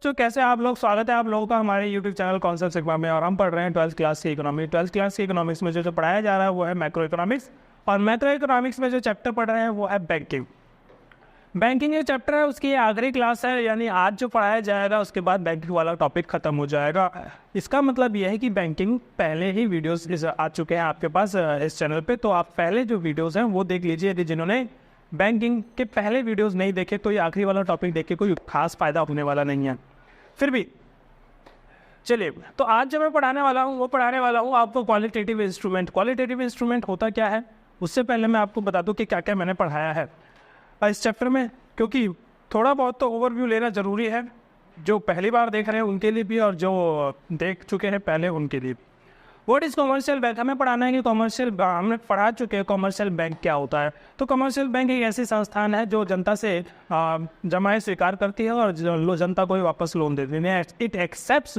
तो कैसे आप लोग, स्वागत है आप लोगों का हमारे YouTube चैनल कॉन्सेप्ट सिग्मा में। और हम पढ़ रहे हैं 12th क्लास की इकोनॉमी। 12th क्लास की इकोनॉमिक्स में जो पढ़ाया जा रहा है वो है मैक्रो इकोनॉमिक्स। और मैक्रो इकोनॉमिक्स में जो चैप्टर पढ़ रहे हैं वो है बैंकिंग। बैंकिंग जो चैप्टर है उसकी आखिरी क्लास है, यानी आज जो पढ़ाया जाएगा उसके बाद बैंकिंग वाला टॉपिक खत्म हो जाएगा। इसका मतलब यह है कि बैंकिंग पहले ही वीडियोस आ चुके हैं आपके पास इस चैनल पे, तो आप पहले जो वीडियोस हैं वो देख लीजिए। यदि जिन्होंने बैंकिंग के पहले वीडियोस नहीं देखे तो ये आखिरी वाला टॉपिक देख के कोई खास फायदा होने वाला नहीं है। फिर भी चलिए, तो आज जो मैं पढ़ाने वाला हूँ आपको क्वालिटेटिव इंस्ट्रूमेंट। क्वालिटेटिव इंस्ट्रूमेंट होता क्या है, उससे पहले मैं आपको बता दूं कि क्या क्या मैंने पढ़ाया है इस चैप्टर में, क्योंकि थोड़ा बहुत तो ओवरव्यू लेना ज़रूरी है, जो पहली बार देख रहे हैं उनके लिए भी और जो देख चुके हैं पहले उनके लिए भी। व्हाट इज़ कमर्शियल बैंक, हमें पढ़ाना है कि हमने पढ़ा चुके हैं कमर्शियल बैंक क्या होता है। तो कमर्शियल बैंक एक ऐसी संस्थान है जो जनता से जमाएं स्वीकार करती है और जनता को ही वापस लोन देती है। It accept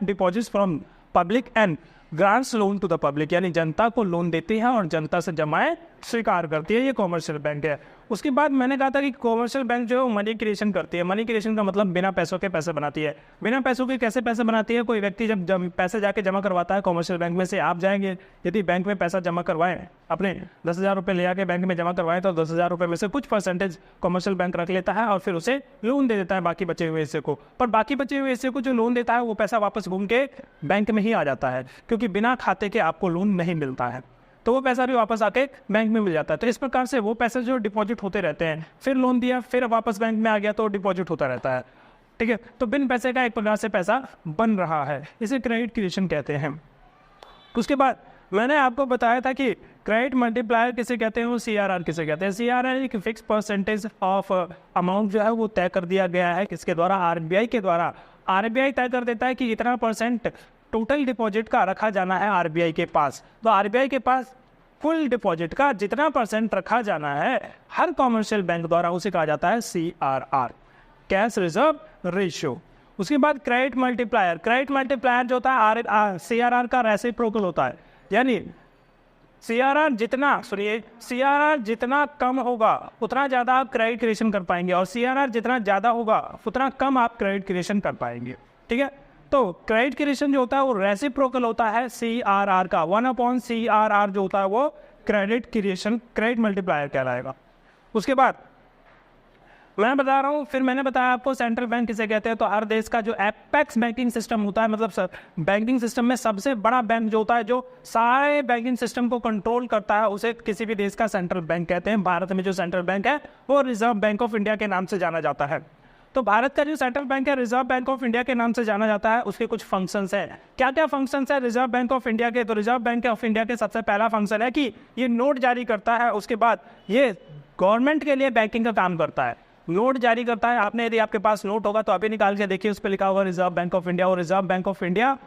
deposits from public and grants loan to the public, यानी जनता को लोन देती है और जनता से जमाएं स्वीकार करती है। ये कमर्शियल बैंक है। उसके बाद मैंने कहा था कि कमर्शियल बैंक जो है मनी क्रिएशन करती है। मनी क्रिएशन का मतलब बिना पैसों के पैसे बनाती है। बिना पैसों के कैसे पैसे बनाती है, कोई व्यक्ति जब पैसे जाके जमा करवाता है कमर्शियल बैंक में से, आप जाएंगे यदि बैंक में पैसा जमा करवाएं, अपने 10,000 रुपये ले आके बैंक में जमा करवाएं, तो 10,000 रुपये में से कुछ परसेंटेज कमर्शियल बैंक रख लेता है और फिर उसे लोन दे देता है बाकी बचे हुए हिस्से को। पर बाकी बचे हुए हिस्से को जो लोन देता है वो पैसा वापस घूम के बैंक में ही आ जाता है, क्योंकि बिना खाते के आपको लोन नहीं मिलता है, तो वो पैसा भी वापस आके बैंक में मिल जाता है। तो इस प्रकार से वो पैसे जो डिपॉजिट होते रहते हैं, फिर लोन दिया फिर वापस बैंक में आ गया तो डिपॉजिट होता रहता है। ठीक है, तो बिन पैसे का एक प्रकार से पैसा बन रहा है, इसे क्रेडिट क्रिएशन कहते हैं। उसके बाद मैंने आपको बताया था कि क्रेडिट मल्टीप्लायर किसे कहते हैं, वो CRR किसे कहते हैं। CRR एक फिक्स परसेंटेज ऑफ अमाउंट जो है वो तय कर दिया गया है, किसके द्वारा, RBI के द्वारा। RBI तय कर देता है कि इतना परसेंट टोटल डिपॉजिट का रखा जाना है RBI के पास। तो RBI के पास फुल डिपॉजिट का जितना परसेंट रखा जाना है हर कॉमर्शियल बैंक द्वारा, उसे कहा जाता है CRR, कैश रिजर्व रेशियो। उसके बाद क्रेडिट मल्टीप्लायर। क्रेडिट मल्टीप्लायर जो होता है CRR का रेसिप्रोकल होता है, यानी CRR जितना कम होगा उतना ज़्यादा आप क्रेडिट क्रिएशन कर पाएंगे, और CRR जितना ज़्यादा होगा उतना कम आप क्रेडिट क्रिएशन कर पाएंगे। ठीक है, तो क्रेडिट क्रिएशन जो होता है वो रेसिप्रोकल होता है CRR का। 1/CRR जो होता है वो क्रेडिट क्रिएशन, क्रेडिट मल्टीप्लायर कहलाएगा। उसके बाद मैं बता रहा हूँ, फिर मैंने बताया आपको सेंट्रल बैंक किसे कहते हैं। तो हर देश का जो एपेक्स बैंकिंग सिस्टम होता है, मतलब बैंकिंग सिस्टम में सबसे बड़ा बैंक जो होता है, जो सारे बैंकिंग सिस्टम को कंट्रोल करता है, उसे किसी भी देश का सेंट्रल बैंक कहते हैं। भारत में जो सेंट्रल बैंक है वो रिजर्व बैंक ऑफ इंडिया के नाम से जाना जाता है। तो भारत का जो सेंट्रल बैंक है रिजर्व बैंक ऑफ इंडिया के नाम से जाना जाता है। उसके कुछ फंक्शंस हैं। क्या क्या फंक्शंस है रिजर्व बैंक ऑफ इंडिया के? तो रिजर्व बैंक ऑफ इंडिया के सबसे पहला फंक्शन है कि ये नोट जारी करता है। उसके बाद ये गवर्नमेंट के लिए बैंकिंग का काम करता है, नोट जारी करता है। आपने यदि आपके पास नोट होगा तो अभी निकाल के देखिए, उस पर लिखा होगा रिजर्व बैंक ऑफ इंडिया, और रिजर्व बैंक ऑफ इंडिया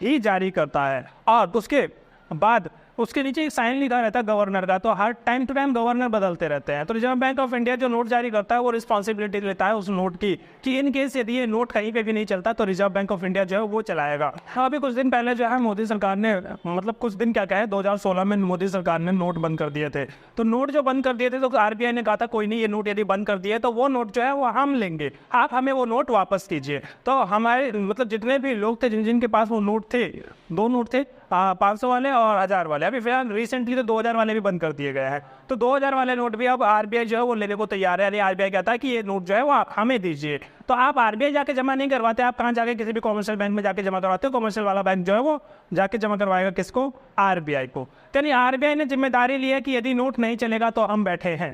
ही जारी करता है। और उसके बाद उसके नीचे एक साइन लिखा रहता है गवर्नर का, तो हर टाइम टू टाइम गवर्नर बदलते रहते हैं। तो रिजर्व बैंक ऑफ इंडिया जो नोट जारी करता है वो रिस्पॉन्सिबिलिटी लेता है उस नोट की, कि इन केस यदि ये नोट कहीं पे भी नहीं चलता तो रिजर्व बैंक ऑफ इंडिया जो है वो चलाएगा। अभी कुछ दिन पहले जो है मोदी सरकार ने, मतलब कुछ दिन क्या कहे, 2016 में मोदी सरकार ने नोट बंद कर दिए थे। तो नोट जो बंद कर दिए थे तो RBI ने कहा था कोई नहीं, ये नोट यदि बंद कर दिए तो वो नोट जो है वो हम लेंगे, आप हमें वो नोट वापस कीजिए। तो हमारे मतलब जितने भी लोग थे जिनके पास वो नोट थे, 2 नोट थे, 500 वाले और 1000 वाले। अभी फिलहाल रिसेंटली तो 2000 वाले भी बंद कर दिए गए हैं। तो 2000 वाले नोट भी अब RBI जो है वो लेने को तैयार है। यानी RBI कहता है कि ये नोट जो है वो आप हमें दीजिए। तो आप RBI जाके जमा नहीं करवाते, आप कहाँ जाके किसी भी कॉमर्शियल बैंक में जाके जमा करवाते हो। कॉमर्शियल वाला बैंक जो है वो जाके जमा करवाएगा किसको? RBI को। यानी RBI ने जिम्मेदारी ली है कि यदि नोट नहीं चलेगा तो हम बैठे हैं।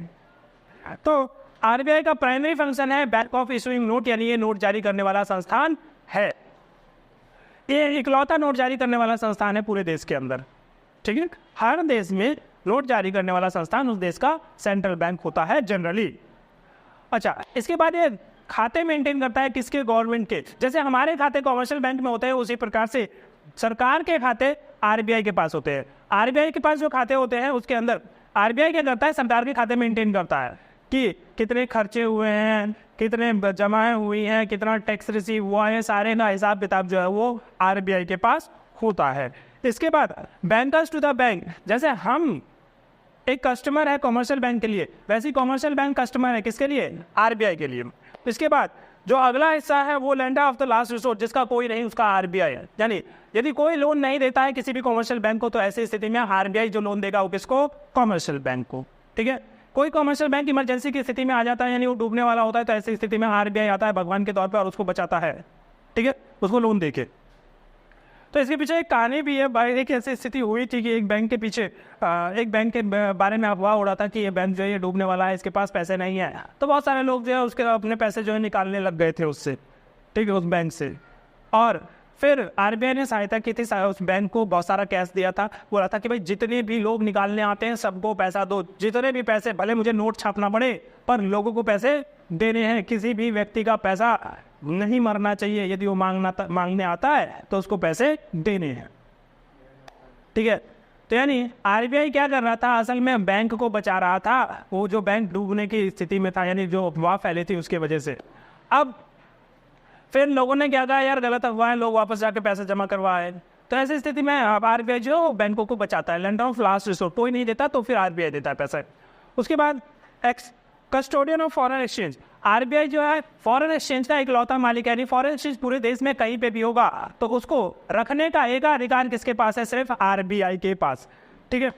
तो RBI का प्राइमरी फंक्शन है बैंक ऑफ इशूइंग नोट, यानी ये नोट जारी करने वाला संस्थान है। ये इकलौता नोट जारी करने वाला संस्थान है पूरे देश के अंदर। ठीक है, हर देश में नोट जारी करने वाला संस्थान उस देश का सेंट्रल बैंक होता है जनरली। अच्छा, इसके बाद ये खाते मेंटेन करता है किसके? गवर्नमेंट के। जैसे हमारे खाते कमर्शियल बैंक में होते हैं, उसी प्रकार से सरकार के खाते RBI के पास होते हैं। RBI के पास जो खाते होते हैं उसके अंदर RBI क्या करता है? सरकार के खाते मेंटेन करता है कि कितने खर्चे हुए हैं, कितने जमाएं हुई हैं, कितना टैक्स रिसीव हुआ है, सारे का हिसाब किताब जो है वो RBI के पास होता है। इसके बाद बैंकर्स टू द बैंक, जैसे हम एक कस्टमर है कमर्शियल बैंक के लिए, वैसे ही कमर्शियल बैंक कस्टमर है किसके लिए? RBI के लिए। इसके बाद जो अगला हिस्सा है वो lender of the last resort, जिसका कोई नहीं उसका आरबीआई है। यानी यदि कोई लोन नहीं देता है किसी भी कॉमर्शियल बैंक को, तो ऐसी स्थिति में आरबीआई जो लोन देगा वो किसको? कॉमर्शियल बैंक को। ठीक है, कोई कॉमर्शियल बैंक इमरजेंसी की स्थिति में आ जाता है, यानी वो डूबने वाला होता है, तो ऐसी स्थिति में आरबीआई आता है भगवान के तौर पर और उसको बचाता है। ठीक है, उसको लोन देके। तो इसके पीछे एक कहानी भी है भाई। एक ऐसी स्थिति हुई थी कि एक बैंक के पीछे एक बैंक के बारे में अफवाह उड़ा था कि ये बैंक जो है ये डूबने वाला है, इसके पास पैसे नहीं है। तो बहुत सारे लोग जो है उसके अपने पैसे जो है निकालने लग गए थे उससे, ठीक है, उस बैंक से। और फिर आरबीआई ने सहायता की थी, उस बैंक को बहुत सारा कैश दिया था, बोला था कि भाई जितने भी लोग निकालने आते हैं सबको पैसा दो, जितने भी पैसे, भले मुझे नोट छापना पड़े पर लोगों को पैसे देने हैं। किसी भी व्यक्ति का पैसा नहीं मरना चाहिए, यदि वो मांगने आता है तो उसको पैसे देने हैं। ठीक है, तो यानी आरबीआई क्या कर रहा था, असल में बैंक को बचा रहा था, वो जो बैंक डूबने की स्थिति में था, यानी जो अफवाह फैली थी उसके वजह से। अब फिर लोगों ने क्या कहा, यार गलत अफवाह है, लोग वापस जाके पैसे जमा करवाए। तो ऐसी स्थिति में अब आरबीआई जो बैंकों को बचाता है, लेंडर ऑफ लास्ट रिसोर्ट, कोई नहीं देता तो फिर आरबीआई देता है पैसा। उसके बाद custodian of foreign exchange, RBI जो है फॉरेन एक्सचेंज का इकलौता मालिक है, यानी फॉरेन एक्सचेंज पूरे देश में कहीं पे भी होगा तो उसको रखने का एक अधिकार किसके पास है? सिर्फ आरबीआई के पास। ठीक है,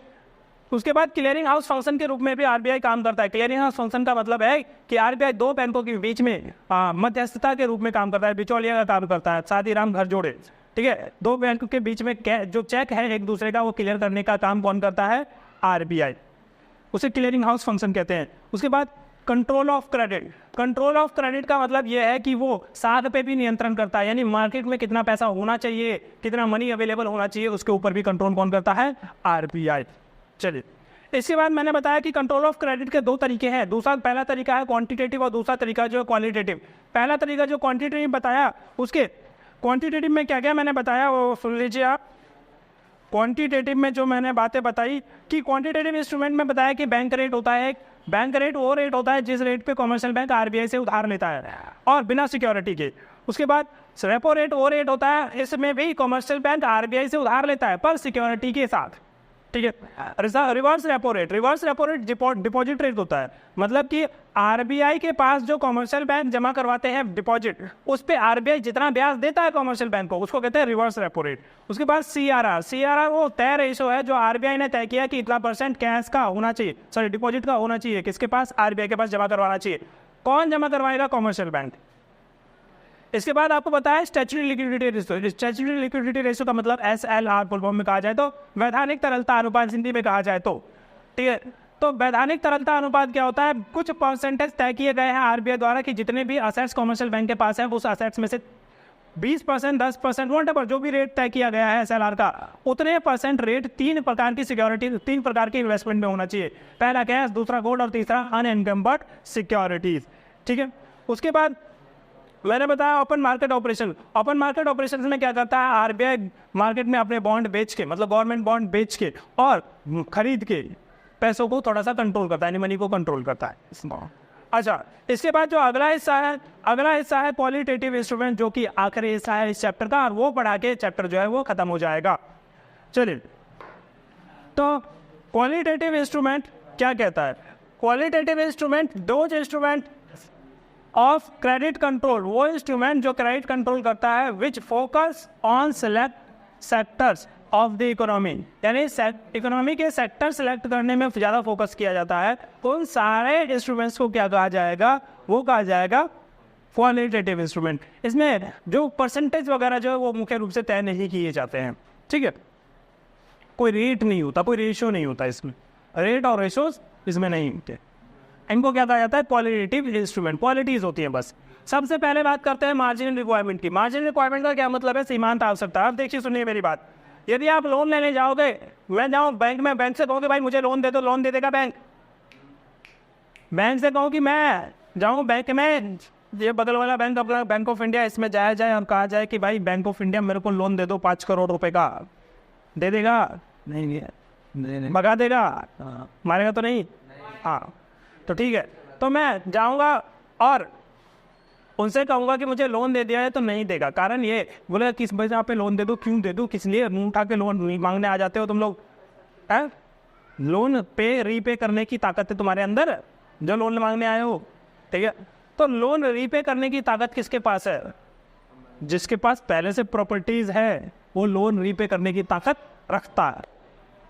उसके बाद क्लियरिंग हाउस फंक्शन के रूप में भी आरबीआई काम करता है। क्लियरिंग हाउस फंक्शन का मतलब है कि आरबीआई दो बैंकों के बीच में मध्यस्थता के रूप में काम करता है, बिचौलिया का काम करता है, शादी राम घर जोड़े। ठीक है, दो बैंकों के बीच में जो चेक है एक दूसरे का, वो क्लियर करने का काम कौन करता है? आरबीआई। उसे क्लियरिंग हाउस फंक्शन कहते हैं। उसके बाद control of credit, control of credit का मतलब यह है कि वो साख पे भी नियंत्रण करता है, यानी मार्केट में कितना पैसा होना चाहिए, कितना मनी अवेलेबल होना चाहिए, उसके ऊपर भी कंट्रोल कौन करता है? आरबीआई। चलिए, इसके बाद मैंने बताया कि कंट्रोल ऑफ क्रेडिट के दो तरीके हैं। पहला तरीका है क्वांटिटेटिव और दूसरा तरीका जो है क्वालिटेटिव। पहला तरीका जो क्वांटिटेटिव बताया, उसके क्वांटिटेटिव में क्या क्या मैंने बताया वो सुन लीजिए आप। क्वांटिटेटिव में जो मैंने बातें बताई कि क्वांटिटेटिव इंस्ट्रूमेंट में बताया कि बैंक रेट होता है, बैंक रेट वो रेट होता है जिस रेट पे कमर्शियल बैंक आरबीआई से उधार लेता है और बिना सिक्योरिटी के। उसके बाद रेपो रेट वो रेट होता है, इसमें भी कमर्शियल बैंक आरबीआई से उधार लेता है पर सिक्योरिटी के साथ। ठीक है, reverse repo rate deposit rate होता है, मतलब कि आरबीआई के पास जो कमर्शियल बैंक जमा करवाते हैं डिपॉजिट, उस पे आरबीआई जितना ब्याज देता है कमर्शियल बैंक को, उसको कहते हैं रिवर्स रेपो रेट। उसके बाद सीआरआर वो तय रेशो है जो आरबीआई ने तय किया कि इतना % कैश का होना चाहिए, सॉरी डिपॉजिट का होना चाहिए, किसके पास? आरबीआई के पास जमा करवाना चाहिए। कौन जमा करवाएगा? Commercial bank. इसके बाद आपको बताया statutory liquidity ratio. Statutory liquidity ratio का मतलब SLR फुल फॉर्म में कहा जाए तो वैधानिक तरलता अनुपात, हिंदी में कहा जाए तो। ठीक है, तो वैधानिक तरलता अनुपात क्या होता है? कुछ % तय किए गए हैं आरबीआई द्वारा कि जितने भी असेट्स कमर्शियल बैंक के पास है उस असेट्स में से 20%, 10%, वॉटेवर जो भी रेट तय किया गया है SLR का, उतने % रेट 3 प्रकार की सिक्योरिटी, 3 प्रकार की इन्वेस्टमेंट में होना चाहिए। पहला कैश, दूसरा गोल्ड और तीसरा अनएनकम्बर्ड सिक्योरिटीज। ठीक है, उसके बाद मैंने बताया open market operation. Open market operation में क्या करता है? आरबीआई मार्केट में अपने बॉन्ड बेच के, मतलब गवर्नमेंट बॉन्ड बेच के और खरीद के पैसों को थोड़ा सा कंट्रोल करता है, यानी मनी को कंट्रोल करता है। अच्छा, इसके बाद जो अगला हिस्सा है क्वालिटेटिव इंस्ट्रूमेंट, जो कि आखिरी हिस्सा है इस चैप्टर का, और वो पढ़ा के चैप्टर जो है वो खत्म हो जाएगा। चलिए, तो क्वालिटेटिव इंस्ट्रूमेंट क्या कहता है? Qualitative instrument those instrument of credit control, वो इंस्ट्रूमेंट जो क्रेडिट कंट्रोल करता है, which focus on select sectors of the economy, यानी इकोनॉमी के सेक्टर सेलेक्ट करने में ज़्यादा फोकस किया जाता है। उन सारे इंस्ट्रूमेंट्स को क्या कहा जाएगा? वो कहा जाएगा क्वालिटेटिव इंस्ट्रूमेंट। इसमें जो परसेंटेज वगैरह जो है वो मुख्य रूप से तय नहीं किए जाते हैं। ठीक है, कोई रेट नहीं होता, कोई रेशो नहीं होता, इसमें रेट और रेशोज इसमें नहीं होते। इनको क्या कहा जाता है? क्वालिटेटिव इंस्ट्रूमेंट, क्वालिटीज होती हैं बस। सबसे पहले बात करते हैं मार्जिनल रिक्वायरमेंट की। मार्जिनल रिक्वायरमेंट का क्या मतलब है? सीमांत आवश्यकता। अब देखिए, सुनिए मेरी बात। यदि आप लोन लेने जाओगे, मैं जाऊँ बैंक में, बैंक से कहूँ कि भाई मुझे लोन दे दो, लोन दे देगा बैंक? बैंक से कहूँ कि मैं जाऊँ बैंक में, ये बगल वाला बैंक अपना बैंक ऑफ इंडिया, इसमें जाया जाए और कहा जाए कि भाई बैंक ऑफ इंडिया मेरे को लोन दे दो 5 करोड़ रुपए का, दे देगा? नहीं, भगा देगा, मारेगा तो नहीं? हाँ, तो ठीक है, तो मैं जाऊंगा और उनसे कहूंगा कि मुझे लोन दे दिया है, तो नहीं देगा। कारण ये बोले किस वजह पे लोन दे दूं, क्यों दे दूं, किस लिए मुंह उठा के लोन मांगने आ जाते हो तुम लोग? है लोन पे रीपे करने की ताकत है तुम्हारे अंदर जो लोन मांगने आए हो। ठीक है, तो लोन रीपे करने की ताकत किसके पास है? जिसके पास पहले से प्रॉपर्टीज है वो लोन रीपे करने की ताकत रखता है।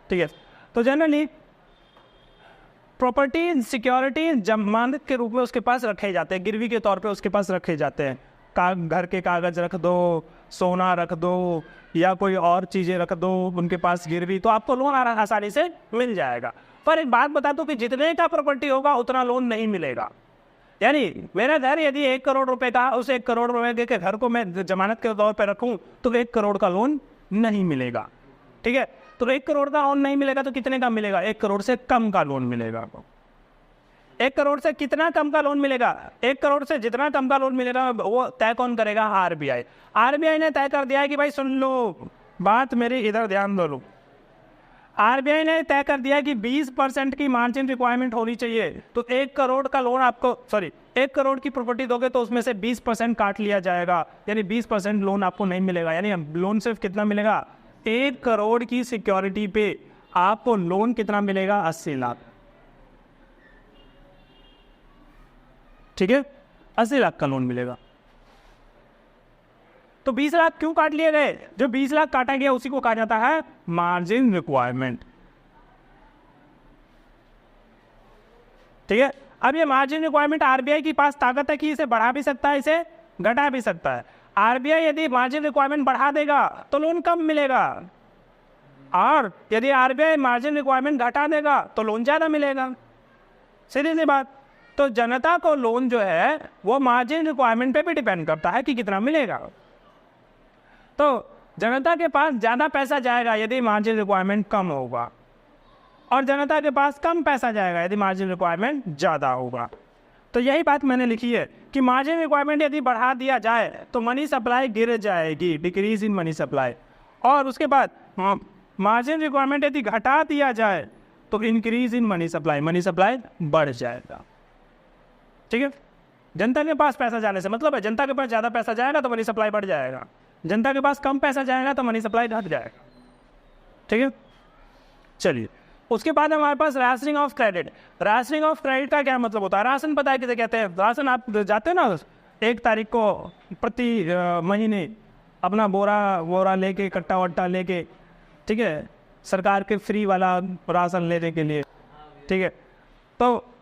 ठीक है, तो जनरली प्रॉपर्टी सिक्योरिटी जमानत के रूप में उसके पास रखे जाते हैं, गिरवी के तौर पे उसके पास रखे जाते हैं। घर के कागज रख दो, सोना रख दो, या कोई और चीज़ें रख दो उनके पास गिरवी, तो आपको लोन आसानी से मिल जाएगा। पर एक बात बता दूं कि जितने का प्रॉपर्टी होगा उतना लोन नहीं मिलेगा। यानी मेरा घर यदि 1 करोड़ रुपए का, उस 1 करोड़ रुपए के घर को मैं जमानत के तौर पर रखूं तो 1 करोड़ का लोन नहीं मिलेगा। ठीक है, तो 1 करोड़ का लोन नहीं मिलेगा तो कितने का मिलेगा? 1 करोड़ से कम का लोन मिलेगा आपको। 1 करोड़ से कितना कम का लोन मिलेगा? 1 करोड़ से जितना कम का लोन मिलेगा वो तय कौन करेगा? आरबीआई। आरबीआई ने तय कर दिया है कि भाई सुन लो बात मेरी, इधर ध्यान दो लो। आरबीआई ने तय कर दिया कि 20% की मार्जिन रिक्वायरमेंट होनी चाहिए। तो 1 करोड़ का लोन आपको 1 करोड़ की प्रॉपर्टी दोगे तो उसमें से 20% काट लिया जाएगा, यानी 20% लोन आपको नहीं मिलेगा। यानी लोन सिर्फ कितना मिलेगा? 1 करोड़ की सिक्योरिटी पे आपको लोन कितना मिलेगा? 80 लाख। ठीक है, 80 लाख का लोन मिलेगा। तो 20 लाख क्यों काट लिए गए? जो 20 लाख काटा गया उसी को कहा जाता है मार्जिन रिक्वायरमेंट। ठीक है, अब ये मार्जिन रिक्वायरमेंट आरबीआई के पास ताकत है कि इसे बढ़ा भी सकता है, इसे घटा भी सकता है। आरबीआई यदि मार्जिन रिक्वायरमेंट बढ़ा देगा तो लोन कम मिलेगा, और यदि आरबीआई मार्जिन रिक्वायरमेंट घटा देगा तो लोन ज्यादा मिलेगा। सीधी सी बात। तो जनता को लोन जो है वो मार्जिन रिक्वायरमेंट पे भी डिपेंड करता है कि कितना मिलेगा। तो जनता के पास ज़्यादा पैसा जाएगा यदि मार्जिन रिक्वायरमेंट कम होगा, और जनता के पास कम पैसा जाएगा यदि मार्जिन रिक्वायरमेंट ज़्यादा होगा। तो यही बात मैंने लिखी है कि मार्जिन रिक्वायरमेंट यदि बढ़ा दिया जाए तो मनी सप्लाई गिर जाएगी, डिक्रीज इन मनी सप्लाई। और उसके बाद मार्जिन रिक्वायरमेंट यदि घटा दिया जाए तो इंक्रीज इन मनी सप्लाई बढ़ जाएगा। ठीक है, जनता के पास पैसा जाने से मतलब है जनता के पास ज़्यादा पैसा जाएगा तो मनी सप्लाई बढ़ जाएगा, जनता के पास कम पैसा जाएगा तो मनी सप्लाई घट जाएगा। ठीक है, चलिए उसके बाद हमारे पास rationing of credit. Rationing of credit का क्या मतलब होता है? राशन पता है किसे कहते हैं? राशन आप जाते हैं ना 1 तारीख को प्रति महीने अपना बोरा लेके, कट्टा वट्टा लेके, ठीक है, सरकार के फ्री वाला राशन लेने के लिए। ठीक है, तो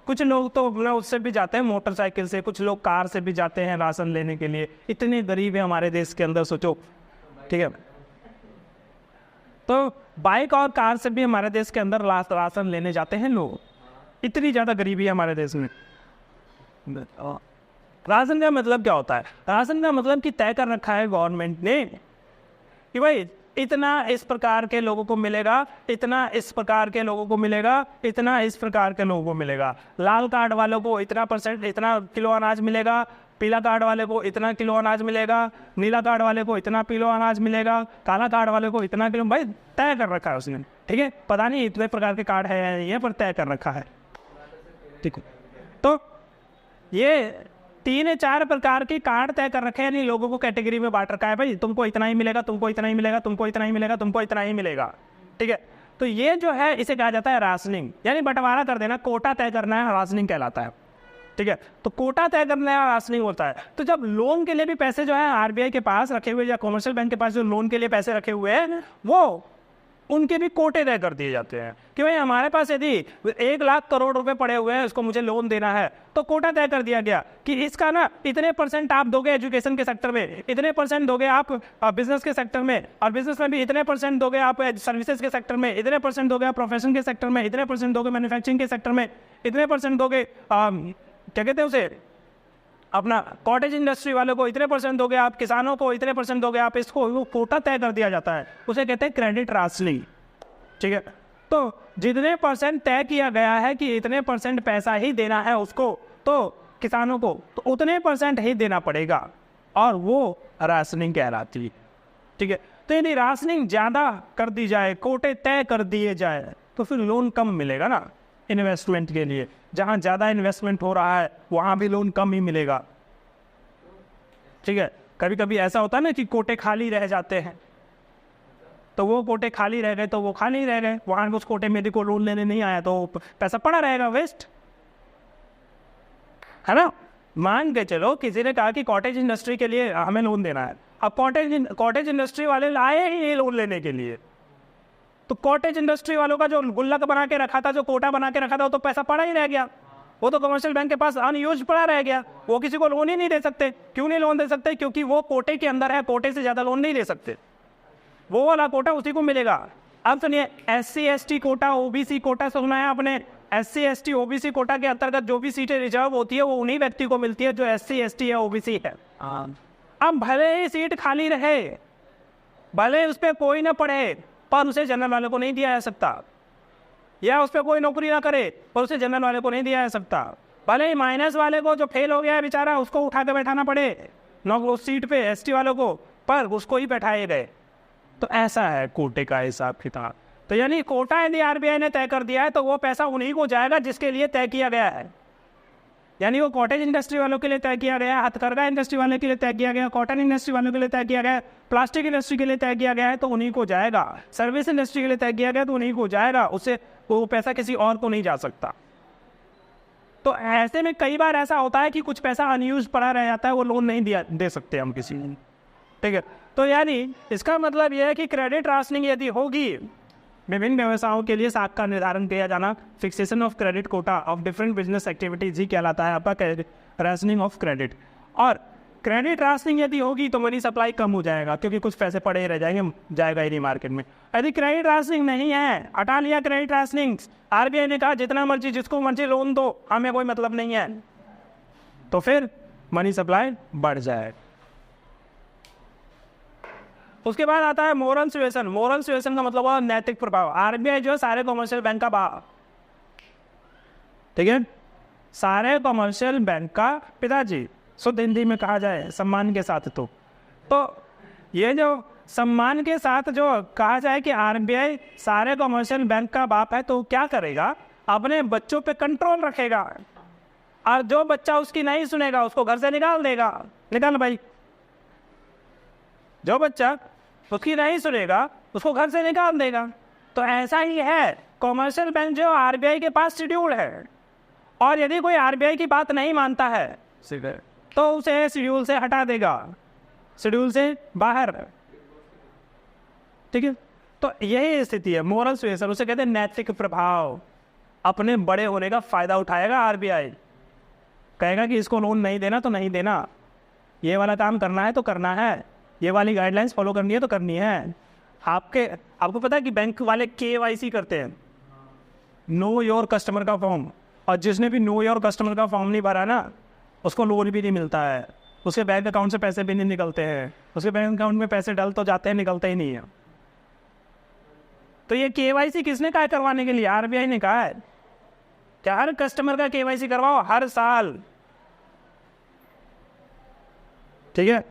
कुछ लोग तो उससे भी जाते हैं मोटरसाइकिल से, कुछ लोग कार से भी जाते हैं राशन लेने के लिए। इतने गरीब है हमारे देश के अंदर, सोचो। ठीक है, तो बाइक और कार से भी हमारे देश के अंदर राशन लेने जाते हैं लोग। इतनी ज़्यादा गरीबी है हमारे देश में। राशन का मतलब क्या होता है? राशन का मतलब कि तय कर रखा है गवर्नमेंट ने कि भाई इतना इस प्रकार के लोगों को मिलेगा, इतना इस प्रकार के लोगों को मिलेगा, इतना इस प्रकार के लोगों को मिलेगा। लाल कार्ड वालों को इतना % इतना किलो अनाज मिलेगा, पीला कार्ड वाले को इतना किलो अनाज मिलेगा, नीला कार्ड वाले को इतना किलो अनाज मिलेगा, काला कार्ड वाले को इतना किलो। भाई तय कर रखा है उसने। ठीक है, पता नहीं इतने प्रकार के कार्ड है या नहीं है, पर तय कर रखा है। ठीक है, तो ये 3 या 4 प्रकार के कार्ड तय कर रखे हैं, यानी लोगों को कैटेगरी में बांट रखा है। भाई तुमको इतना ही मिलेगा, तुमको इतना ही मिलेगा, तुमको इतना ही मिलेगा, तुमको इतना ही मिलेगा। ठीक है, तो ये जो है इसे कहा जाता है राशनिंग, यानी बंटवारा कर देना, कोटा तय करना है, राशनिंग कहलाता है। ठीक है, तो कोटा तय करना है, राशनिंग होता है। तो जब लोन के लिए भी पैसे जो है आरबीआई के पास रखे हुए या कॉमर्शियल बैंक के पास जो लोन के लिए पैसे रखे हुए हैं, वो उनके भी कोटे तय कर दिए जाते हैं कि भाई हमारे पास यदि 1 लाख करोड़ रुपए पड़े हुए हैं, उसको मुझे लोन देना है, तो कोटा तय कर दिया गया कि इसका ना इतने % आप दोगे एजुकेशन के सेक्टर में, इतने % दोगे आप बिजनेस के सेक्टर में, और बिजनेस में भी इतने % दोगे आप सर्विसेज के सेक्टर में, इतने % दोगे आप प्रोफेशन के सेक्टर में, इतने % दोगे मैन्युफैक्चरिंग के सेक्टर में, इतने % दोगे क्या कहते हैं उसे अपना कॉटेज इंडस्ट्री वालों को, इतने % दोगे आप किसानों को, इतने % दोगे आप इसको। वो कोटा तय कर दिया जाता है, उसे कहते हैं क्रेडिट राशनिंग। ठीक है, तो जितने % तय किया गया है कि इतने % पैसा ही देना है उसको, तो किसानों को तो उतने % ही देना पड़ेगा, और वो राशनिंग कहलाती है। ठीक है, तो यदि राशनिंग ज़्यादा कर दी जाए, कोटे तय कर दिए जाए, तो फिर लोन कम मिलेगा ना इन्वेस्टमेंट के लिए। जहाँ ज़्यादा इन्वेस्टमेंट हो रहा है वहाँ भी लोन कम ही मिलेगा। ठीक है, कभी कभी ऐसा होता है ना कि कोटे खाली रह जाते हैं, तो वो कोटे खाली रह गए तो वो खाली रह गए, वहाँ उस कोटे में को लोन लेने नहीं आया तो पैसा पड़ा रहेगा वेस्ट, है ना। मान के चलो किसी ने कहा कि कॉटेज इंडस्ट्री के लिए हमें लोन देना है। अब कॉटेज इंडस्ट्री वाले लाए ही नहीं लोन लेने के लिए, तो कॉटेज इंडस्ट्री वालों का जो गुल्लक बना के रखा था, जो कोटा बना के रखा था, वो तो पैसा पड़ा ही रह गया, वो तो कमर्शियल बैंक के पास अनयूज पड़ा रह गया। वो किसी को लोन ही नहीं दे सकते। क्यों नहीं लोन दे सकते? क्योंकि वो कोटे के अंदर है, कोटे से ज़्यादा लोन नहीं दे सकते। वो वाला कोटा उसी को मिलेगा। अब सुनिए, SC ST Kota, OBC Kota सुना है आपने? SC ST OBC कोटा के अंतर्गत जो भी सीटें रिजर्व होती है वो उन्हीं व्यक्ति को मिलती है जो SC ST या OBC है। अब भले ही सीट खाली रहे, भले उस पर कोई ना पढ़े, पर उसे जनरल वाले को नहीं दिया जा सकता, या उस पर कोई नौकरी ना करे पर उसे जनरल वाले को नहीं दिया जा सकता। भले ही माइनस वाले को जो फेल हो गया है बेचारा, उसको उठा के बैठाना पड़े उस सीट पे ST वालों को, पर उसको ही बैठाए गए। तो ऐसा है कोटे का हिसाब किताब। तो यानी कोटा यदि RBI ने तय कर दिया है तो वो पैसा उन्हीं को जाएगा जिसके लिए तय किया गया है। यानी वो कॉटेज इंडस्ट्री वालों के लिए तय किया गया, हथकरघा इंडस्ट्री वाले के लिए तय किया गया, कॉटन इंडस्ट्री वालों के लिए तय किया गया, प्लास्टिक इंडस्ट्री के लिए तय किया गया है तो उन्हीं को जाएगा, सर्विस इंडस्ट्री के लिए तय किया गया तो उन्हीं को जाएगा, उससे वो पैसा किसी और को नहीं जा सकता। तो ऐसे में कई बार ऐसा होता है कि कुछ पैसा अनयूज पड़ा रह जाता है, वो लोन नहीं दे सकते हम किसी को, ठीक है। तो यानी इसका मतलब यह है कि क्रेडिट राशनिंग यदि होगी, विभिन्न व्यवसायों के लिए साख का निर्धारण किया जाना, fixation of credit quota of different business activities ही कहलाता है आपका राशनिंग ऑफ क्रेडिट। और क्रेडिट राशनिंग यदि होगी तो मनी सप्लाई कम हो जाएगा, क्योंकि कुछ पैसे पड़े ही रह जाएंगे, जाएगा ही नहीं मार्केट में। यदि क्रेडिट राशनिंग नहीं है, हटा लिया क्रेडिट राशनिंग, RBI ने कहा जितना मर्जी जिसको मर्जी लोन दो, हमें कोई मतलब नहीं है, तो फिर मनी सप्लाई बढ़ जाए। उसके बाद आता है मोरल सुएशन। मोरल सुएशन का मतलब है नैतिक प्रभाव। RBI जो है सारे कमर्शियल बैंक का ठीक है, सारे कमर्शियल बैंक का पिताजी, शुद्ध हिंदी में कहा जाए सम्मान के साथ। तो ये जो सम्मान के साथ जो कहा जाए कि RBI सारे कमर्शियल बैंक का बाप है, तो क्या करेगा? अपने बच्चों पे कंट्रोल रखेगा, और जो बच्चा उसकी नहीं सुनेगा उसको घर से निकाल देगा। निकाल भाई, जो बच्चा उसकी नहीं सुनेगा उसको घर से निकाल देगा। तो ऐसा ही है, कमर्शियल बैंक जो RBI के पास शेड्यूल है, और यदि कोई RBI की बात नहीं मानता है तो उसे शेड्यूल से हटा देगा, शेड्यूल से बाहर, ठीक है। तो यही स्थिति है मोरल सुएशन, उसे कहते हैं नैतिक प्रभाव। अपने बड़े होने का फायदा उठाएगा RBI, कहेगा कि इसको लोन नहीं देना तो नहीं देना, ये वाला काम करना है तो करना है, ये वाली गाइडलाइंस फॉलो करनी है तो करनी है। आपको पता है कि बैंक वाले KYC करते हैं, नो योर कस्टमर का फॉर्म, और जिसने भी नो योर कस्टमर का फॉर्म नहीं भरा ना, उसको लोन भी नहीं मिलता है, उसके बैंक अकाउंट से पैसे भी नहीं निकलते हैं, उसके बैंक अकाउंट में पैसे डल तो जाते हैं, निकलते ही नहीं है। तो ये KYC किसने कहा है करवाने के लिए? RBI ने कहा है कि हर कस्टमर का KYC करवाओ हर साल, ठीक है।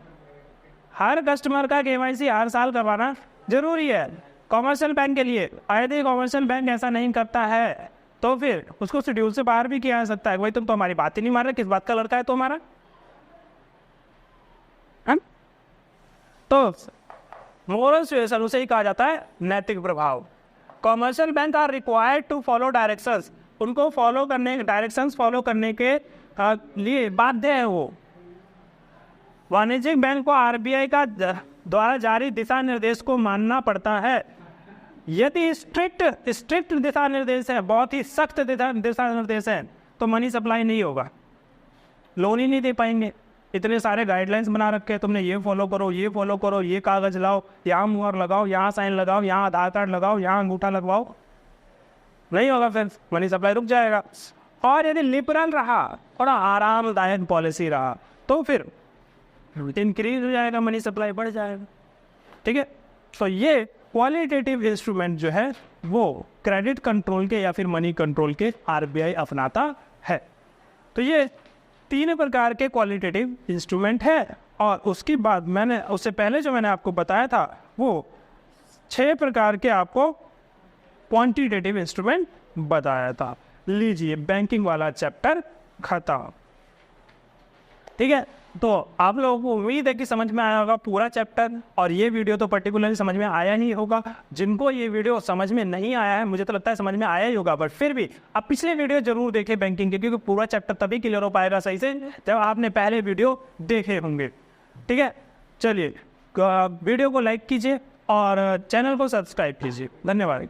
हर कस्टमर का KYC हर साल करवाना जरूरी है कमर्शियल बैंक के लिए। यदि कमर्शियल बैंक ऐसा नहीं करता है तो फिर उसको शेड्यूल से बाहर भी किया जा सकता है। भाई तुम तो हमारी बात ही नहीं मान रहे, किस बात का लड़का है तो हमारा, है? तो मोरल सुएशन उसे ही कहा जाता है नैतिक प्रभाव। Commercial bank are required to follow directions, उनको फॉलो करने, डायरेक्शंस फॉलो करने के लिए बाध्य है वो। वाणिज्यिक बैंक को RBI का द्वारा जारी दिशा निर्देश को मानना पड़ता है। यदि स्ट्रिक्ट दिशा निर्देश है, बहुत ही सख्त दिशा निर्देश है, तो मनी सप्लाई नहीं होगा, लोन ही नहीं दे पाएंगे। इतने सारे गाइडलाइंस बना रखे हैं, तुमने ये फॉलो करो, ये फॉलो करो, ये कागज़ लाओ, यहाँ मुहर लगाओ, यहाँ साइन लगाओ, यहाँ आधार कार्ड लगाओ, यहाँ अंगूठा लगवाओ, नहीं होगा, फिर मनी सप्लाई रुक जाएगा। और यदि लिबरल रहा, थोड़ा आरामदायक पॉलिसी रहा, तो फिर इंक्रीज हो जाएगा, मनी सप्लाई बढ़ जाएगा, ठीक है। तो ये क्वालिटेटिव इंस्ट्रूमेंट जो है वो क्रेडिट कंट्रोल के या फिर मनी कंट्रोल के RBI अपनाता है। तो ये 3 प्रकार के क्वालिटेटिव इंस्ट्रूमेंट है। और उसके बाद मैंने उससे पहले जो मैंने आपको बताया था वो 6 प्रकार के आपको क्वांटिटेटिव इंस्ट्रूमेंट बताया था। लीजिए बैंकिंग वाला चैप्टर खत्म, ठीक है। तो आप लोगों को उम्मीद है कि समझ में आया होगा पूरा चैप्टर, और ये वीडियो तो पर्टिकुलरली समझ में आया ही होगा। जिनको ये वीडियो समझ में नहीं आया है, मुझे तो लगता है समझ में आया ही होगा, बट फिर भी आप पिछले वीडियो जरूर देखें बैंकिंग के, क्योंकि पूरा चैप्टर तभी क्लियर हो पाएगा सही से जब आपने पहले वीडियो देखे होंगे। ठीक है, चलिए वीडियो को लाइक कीजिए और चैनल को सब्सक्राइब कीजिए। धन्यवाद।